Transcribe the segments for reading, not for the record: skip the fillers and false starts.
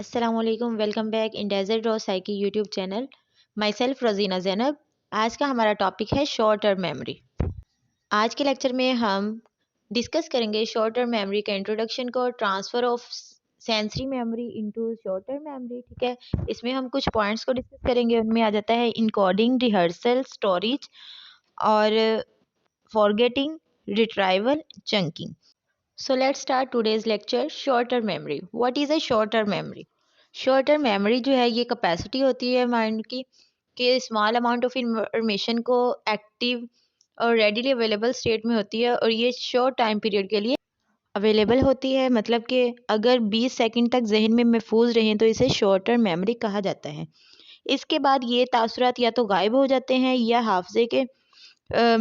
अस्सलामुअलैकुम, welcome back in desert raw psyche YouTube channel. Myself Rozina Zainab. आज का हमारा टॉपिक है शॉर्ट टर्म मेमोरी। आज के लेक्चर में हम डिस्कस करेंगे शॉर्ट टर्म मेमोरी का इंट्रोडक्शन को, transfer of sensory memory into short term memory. ठीक है, इसमें हम कुछ पॉइंट्स को डिस्कस करेंगे। उनमें आ जाता है इनकोडिंग, रिहर्सल, स्टोरेज और forgetting, retrieval, chunking. So let's start today's lecture. Short term memory. What is a short term memory? Short term memory जो है ये कैपेसिटी होती है माइंड की कि स्मॉल अमाउंट ऑफ इंफॉर्मेशन को एक्टिव और रेडिली अवेलेबल स्टेट में होती है और ये शॉर्ट टाइम पीरियड के लिए अवेलेबल होती है। मतलब कि अगर 20 सेकंड तक जहन में महफूज रहें तो इसे शॉर्ट टर्म मेमोरी कहा जाता है। इसके बाद ये तासुरात या तो गायब हो जाते हैं या हाफजे के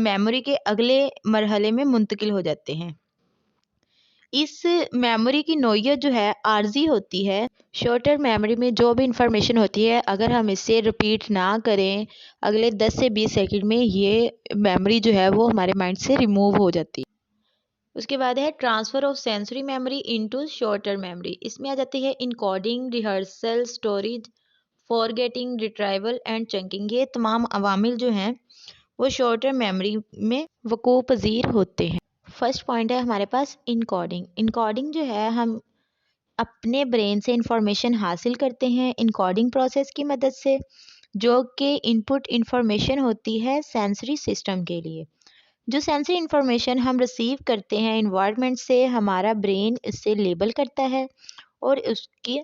मेमोरी के अगले मरहले में मुंतकिल हो जाते हैं। इस मेमोरी की नोयत जो है आर्जी होती है। शॉर्ट टर्म मेमोरी में जो भी इंफॉर्मेशन होती है अगर हम इसे रिपीट ना करें अगले 10 से 20 सेकंड में ये मेमोरी जो है वो हमारे माइंड से रिमूव हो जाती है। उसके बाद है transfer of sensory memory into short term memory. इसमें आ जाती है encoding, rehearsal, storage, forgetting, retrieval and chunking. ये तमाम अवामिल जो हैं वो शॉर्ट टर्म मेमोरी में वकूअ पजीर होते हैं। फर्स्ट पॉइंट है हमारे पास इनकोडिंग। इनकोडिंग जो है हम अपने ब्रेन से इंफॉर्मेशन हासिल करते हैं इनकोडिंग प्रोसेस की मदद से, जो कि इनपुट इंफॉर्मेशन होती है सेंसरी सिस्टम के लिए। जो सेंसरी इंफॉर्मेशन हम रिसीव करते हैं इन्वायरमेंट से, हमारा ब्रेन इससे लेबल करता है और उसकी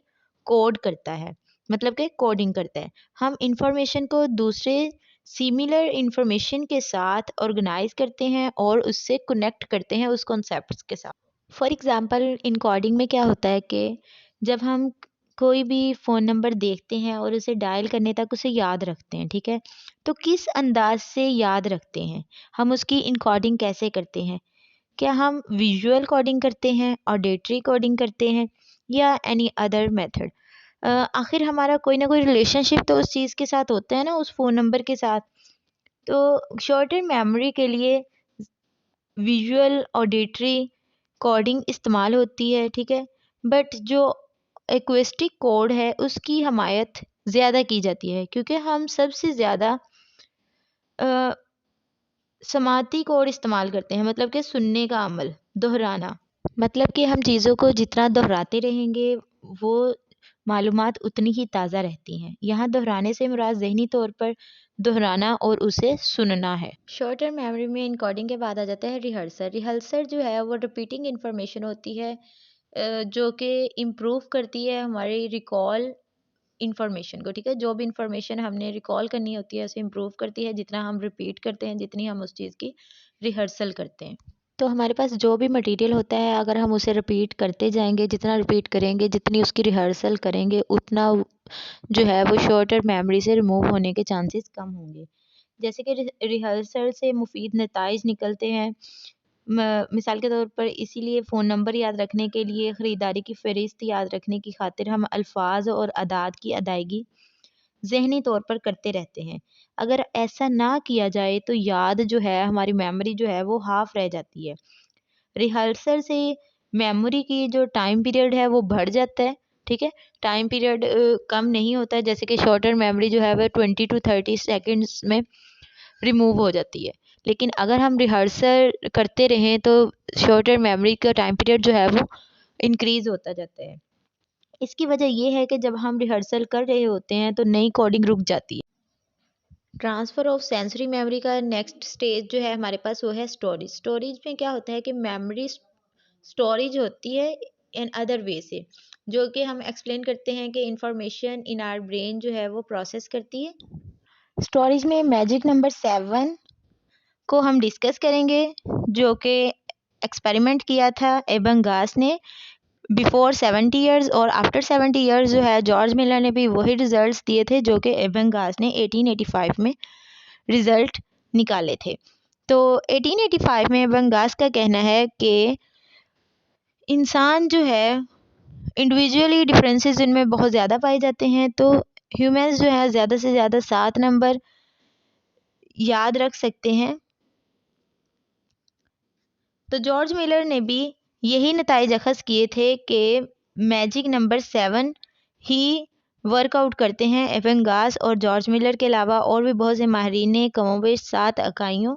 कोड करता है, मतलब कि कोडिंग करता है। हम इंफॉर्मेशन को दूसरे सिमिलर इंफॉर्मेशन के साथ ऑर्गेनाइज करते हैं और उससे कनेक्ट करते हैं उस कॉन्सेप्ट्स के साथ। फॉर एग्ज़ाम्पल इनकोडिंग में क्या होता है कि जब हम कोई भी फ़ोन नंबर देखते हैं और उसे डायल करने तक उसे याद रखते हैं, ठीक है, तो किस अंदाज से याद रखते हैं, हम उसकी इनकोडिंग कैसे करते हैं? क्या हम विजुअल कोडिंग करते हैं, ऑडिटरी कोडिंग करते हैं या एनी अदर मेथड? आखिर हमारा कोई ना कोई रिलेशनशिप तो उस चीज़ के साथ होता है ना, उस फ़ोन नंबर के साथ। तो शॉर्ट टर्म मेमोरी के लिए विजुअल, ऑडिटरी कोडिंग इस्तेमाल होती है, ठीक है, बट जो एक्विस्टिक कोड है उसकी हमायत ज़्यादा की जाती है क्योंकि हम सबसे ज़्यादा समाती कोड इस्तेमाल करते हैं, मतलब कि सुनने का अमल, दोहराना। मतलब कि हम चीज़ों को जितना दोहराते रहेंगे वो मालूमात उतनी ही ताज़ा रहती हैं। यहाँ दोहराने से मुराद ज़हनी तौर पर दोहराना और उसे सुनना है। शॉर्ट टर्म मेमोरी में इनकोडिंग के बाद आ जाता है रिहर्सल। रिहर्सल जो है वो रिपीटिंग इंफॉर्मेशन होती है जो कि इम्प्रूव करती है हमारी रिकॉल इंफॉर्मेशन को, ठीक है। जो भी इंफॉर्मेशन हमने रिकॉल करनी होती है उसे इम्प्रूव करती है जितना हम रिपीट करते हैं, जितनी हम उस चीज़ की रिहर्सल करते हैं। तो हमारे पास जो भी मटेरियल होता है अगर हम उसे रिपीट करते जाएंगे, जितना रिपीट करेंगे, जितनी उसकी रिहर्सल करेंगे, उतना जो है वो शॉर्ट टर्म मेमोरी से रिमूव होने के चांसेस कम होंगे। जैसे कि रिहर्सल से मुफीद नताइज निकलते हैं। मिसाल के तौर पर इसीलिए फ़ोन नंबर याद रखने के लिए, ख़रीदारी की फ़हरिस्त याद रखने की खातिर हम अल्फाज और अदाद की अदायगी ज़हनी तौर पर करते रहते हैं। अगर ऐसा ना किया जाए तो याद जो है, हमारी मेमोरी जो है वो हाफ़ रह जाती है। रिहर्सल से मेमोरी की जो टाइम पीरियड है वो बढ़ जाता है, ठीक है। टाइम पीरियड कम नहीं होता है, जैसे कि शॉर्ट टर्म मेमोरी जो है वह 20 टू 30 सेकंड्स में रिमूव हो जाती है। लेकिन अगर हम रिहर्सल करते रहें तो शॉर्ट टर्म मेमोरी का टाइम पीरियड जो है वो इंक्रीज़ होता जाता है। इसकी वजह ये है कि जब हम रिहर्सल कर रहे होते हैं तो नई कोडिंग रुक जाती है। ट्रांसफ़र ऑफ सेंसरी मेमोरी का नेक्स्ट स्टेज जो है हमारे पास वो है स्टोरेज। स्टोरेज में क्या होता है कि मेमोरी स्टोरेज होती है इन अदर वे से, जो कि हम एक्सप्लेन करते हैं कि इंफॉर्मेशन इन आवर ब्रेन जो है वो प्रोसेस करती है। स्टोरेज में मैजिक नंबर 7 को हम डिस्कस करेंगे, जो कि एक्सपेरिमेंट किया था एबंगास ने बिफोर 70 ईयर्स, और आफ्टर 70 ईयर्स जो है जॉर्ज मिलर ने भी वही रिजल्ट्स दिए थे जो कि एबंगास ने 1885 में रिज़ल्ट निकाले थे। तो 1885 में एबंगास का कहना है कि इंसान जो है इंडिविजुअली डिफरेंसेस इनमें बहुत ज़्यादा पाए जाते हैं, तो ह्यूमंस जो है ज़्यादा से ज़्यादा 7 नंबर याद रख सकते हैं। तो जॉर्ज मिलर ने भी यही नताइज अखज़ किए थे कि मैजिक नंबर 7 ही वर्कआउट करते हैं। एवेंगास और जॉर्ज मिलर के अलावा और भी बहुत से माहिरीन ने कमोबेश 7 इकाइयों,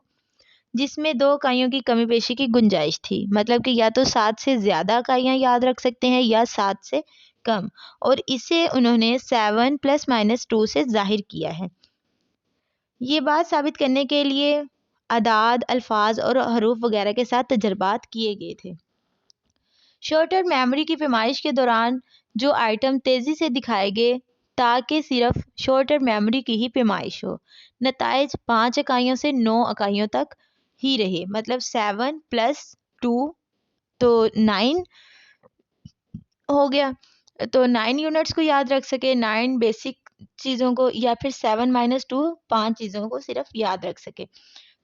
जिसमें 2 इकाइयों की कमी पेशी की गुंजाइश थी, मतलब कि या तो 7 से ज़्यादा इकाइयाँ याद रख सकते हैं या 7 से कम, और इसे उन्होंने 7 ± 2 से जाहिर किया है। ये बात साबित करने के लिए अदाद, अल्फाज और हरूफ वगैरह के साथ तजर्बात किए गए थे। शॉर्ट टर्म मेमोरी की पैमाइश के दौरान जो आइटम तेज़ी से दिखाए गए ताकि सिर्फ शॉर्ट टर्म मेमोरी की ही पैमाइश हो। नताइज 5 इकाइयों से 9 इकाइयों तक ही रहे, मतलब 7 + 2 तो 9 हो गया। तो 9 यूनिट्स को याद रख सके, 9 बेसिक चीज़ों को, या फिर 7 - 2 5 चीज़ों को सिर्फ याद रख सके।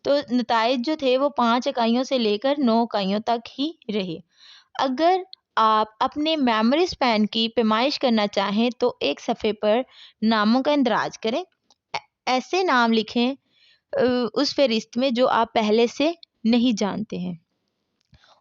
तो नताइज जो थे वो 5 इकाइयों से लेकर 9 इकाइयों तक ही रहे। अगर आप अपने मेमोरी स्पैन की पैमाइश करना चाहें तो एक सफ़े पर नामों का इंदराज करें। ऐसे नाम लिखें उस फहरिस्त में जो आप पहले से नहीं जानते हैं।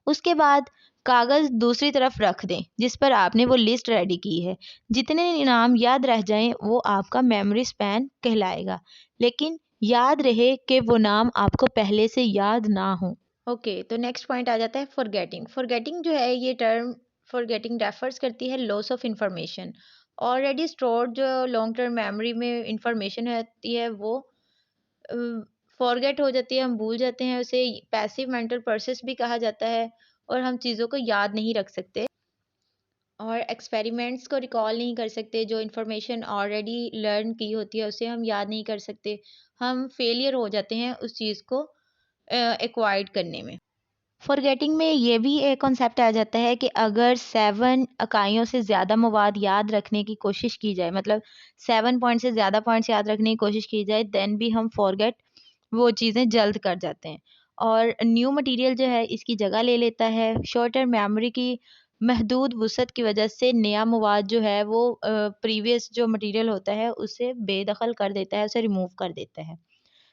उसके बाद कागज़ दूसरी तरफ रख दें जिस पर आपने वो लिस्ट रेडी की है। जितने नाम याद रह जाएं वो आपका मेमोरी स्पैन कहलाएगा, लेकिन याद रहे कि वो नाम आपको पहले से याद ना हो। ओके, तो नेक्स्ट पॉइंट आ जाता है फॉरगेटिंग। फॉरगेटिंग जो है, ये टर्म फॉरगेटिंग रेफर्स करती है loss of information. Already stored जो लॉन्ग टर्म मेमोरी में इंफॉर्मेशन होती है वो फॉरगेट हो जाती है, हम भूल जाते हैं। उसे पैसिव मेंटल प्रोसेस भी कहा जाता है और हम चीज़ों को याद नहीं रख सकते और एक्सपेरिमेंट्स को रिकॉल नहीं कर सकते। जो इन्फॉर्मेशन ऑलरेडी लर्न की होती है उसे हम याद नहीं कर सकते। हम फेलियर हो जाते हैं उस चीज़ को एक्वायर्ड करने में। फॉरगेटिंग में ये भी एक कॉन्सेप्ट आ जाता है कि अगर 7 इकाइयों से ज़्यादा मवाद याद रखने की कोशिश की जाए, मतलब 7 पॉइंट से ज़्यादा पॉइंट्स याद रखने की कोशिश की जाए, देन भी हम फॉरगेट वो चीज़ें जल्द कर जाते हैं और न्यू मटेरियल जो है इसकी जगह ले लेता है। शॉर्ट टर्म मेमोरी की महदूद वसअत की वजह से नया मवाद जो है वो प्रीवियस जो मटेरियल होता है उसे बेदखल कर देता है, उसे रिमूव कर देता है।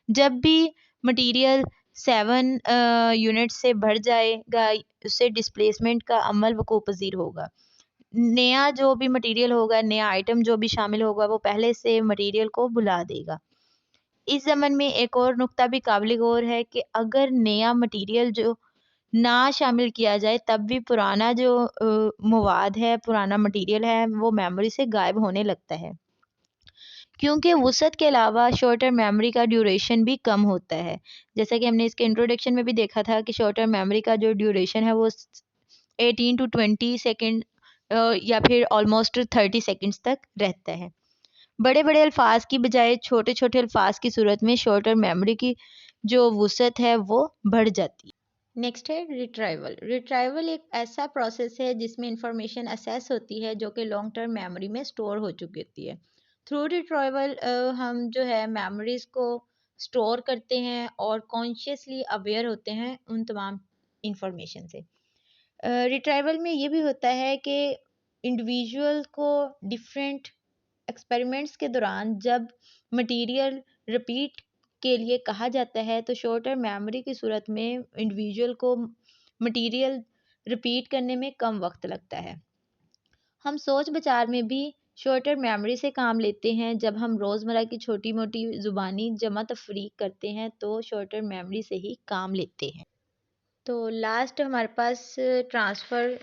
जब भी मटेरियल 7 यूनिट से बढ़ जाएगा, उससे डिस्प्लेसमेंट का अमल वकूअ पज़ीर होगा। नया जो भी मटेरियल होगा, नया आइटम जो भी शामिल होगा, वो पहले से मटेरियल को भुला देगा। इस ज़मन में एक और नुक्ता भी काबिल गौर है कि अगर नया मटेरियल जो ना शामिल किया जाए, तब भी पुराना जो मवाद है, पुराना मटेरियल है, वो मेमोरी से गायब होने लगता है। क्योंकि वसअत के अलावा शॉर्ट टर्म मेमोरी का ड्यूरेशन भी कम होता है। जैसा कि हमने इसके इंट्रोडक्शन में भी देखा था कि शॉर्ट टर्म मेमोरी का जो ड्यूरेशन है वो 18 to 20 सेकेंड या फिर ऑलमोस्ट 30 सेकेंड्स तक रहता है। बड़े बड़े अल्फाज की बजाय छोटे छोटे अल्फाज की सूरत में शॉर्ट टर्म मेमोरी की जो वसअत है वो बढ़ जाती है। नेक्स्ट है रिट्राइवल। रिट्राइवल एक ऐसा प्रोसेस है जिसमें इंफॉर्मेशन असेस होती है जो कि लॉन्ग टर्म मेमोरी में स्टोर हो चुकी होती है। थ्रू रिट्राइवल हम जो है मेमोरीज को स्टोर करते हैं और कॉन्शियसली अवेयर होते हैं उन तमाम इंफॉर्मेशन से। रिट्राइवल में ये भी होता है कि इंडिविजुअल को डिफरेंट एक्सपेरिमेंट्स के दौरान जब मटेरियल रिपीट के लिए कहा जाता है तो शॉर्ट टर्म मेमोरी की सूरत में इंडिविजुअल को मटेरियल रिपीट करने में कम वक्त लगता है। हम सोच विचार में भी शॉर्ट टर्म मेमोरी से काम लेते हैं। जब हम रोज़मर्रा की छोटी मोटी ज़ुबानी जमा तफरीक करते हैं तो शॉर्ट टर्म मेमोरी से ही काम लेते हैं। तो लास्ट हमारे पास ट्रांसफ़र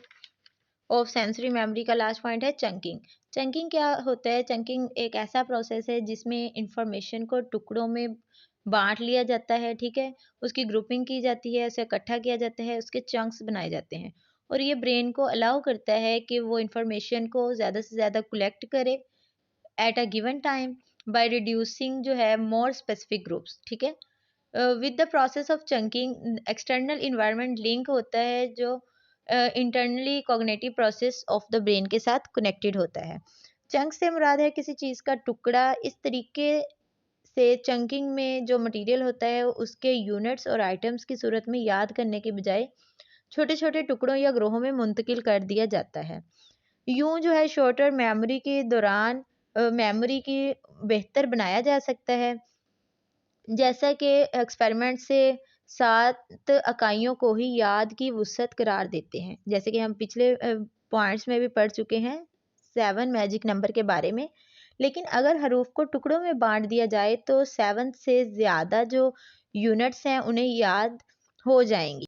ऑफ सेंसरी मेमोरी का लास्ट पॉइंट है चंकिंग। चंकिंग क्या होता है? चंकिंग एक ऐसा प्रोसेस है जिसमें इंफॉर्मेशन को टुकड़ों में बांट लिया जाता है, ठीक है, उसकी ग्रुपिंग की जाती है, उसे इकट्ठा किया जाता है, उसके चंक्स बनाए जाते हैं और ये ब्रेन को अलाउ करता है कि वो इंफॉर्मेशन को ज़्यादा से ज़्यादा कलेक्ट करे at a given time by reducing जो है मोर स्पेसिफिक ग्रुप्स, ठीक है। With the process of chunking external environment link होता है जो internally cognitive process of the brain के साथ कनेक्टेड होता है। चंक से मुराद है किसी चीज़ का टुकड़ा। इस तरीके से चंकिंग में जो मटेरियल होता है उसके यूनिट्स और आइटम्स की सूरत में याद करने के बजाय छोटे छोटे टुकड़ों या ग्रोहों में मुंतकिल कर दिया जाता है। यूं जो है शॉर्ट टर्म मेमोरी के दौरान मेमोरी की बेहतर बनाया जा सकता है, जैसा कि एक्सपेरिमेंट से 7 इकाइयों को ही याद की वसअत करार देते हैं, जैसे कि हम पिछले पॉइंट्स में भी पढ़ चुके हैं। 7 मैजिक नंबर के बारे में, लेकिन अगर हरूफ को टुकड़ों में बांट दिया जाए तो 7 से ज़्यादा जो यूनिट्स हैं उन्हें याद हो जाएंगी।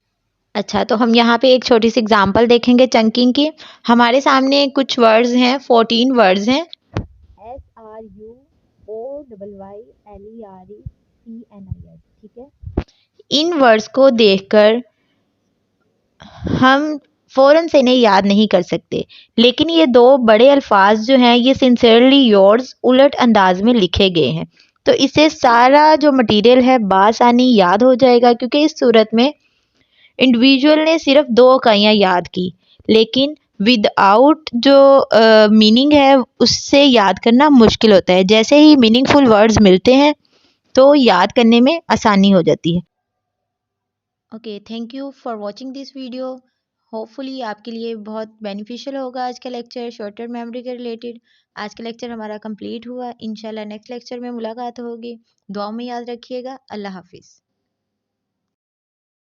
अच्छा, तो हम यहाँ पे एक छोटी सी एग्जांपल देखेंगे चंकिंग की। हमारे सामने कुछ वर्ड्स हैं, 14 वर्ड्स हैं। SRUOYYLERECNIS, ठीक है। इन वर्ड्स को देखकर हम फ़ौरन से इन्हें याद नहीं कर सकते, लेकिन ये दो बड़े अल्फाज जो हैं ये सिंसियरली योर्स उलट अंदाज में लिखे गए हैं, तो इससे सारा जो मटेरियल है बासानी याद हो जाएगा, क्योंकि इस सूरत में इंडिविजुअल ने सिर्फ 2 इकाइयाँ याद की, लेकिन विदाउट जो मीनिंग है उससे याद करना मुश्किल होता है। जैसे ही मीनिंगफुल वर्ड्स मिलते हैं तो याद करने में आसानी हो जाती है। Okay, thank you for watching this video. Hopefully आपके लिए बहुत बेनिफिशियल होगा आज का लेक्चर शॉर्ट टर्म मेमोरी के रिलेटेड। आज का लेक्चर हमारा कंप्लीट हुआ। इंशाल्लाह नेक्स्ट लेक्चर में मुलाकात होगी। दुआ में याद रखिएगा। अल्लाह हाफिज़।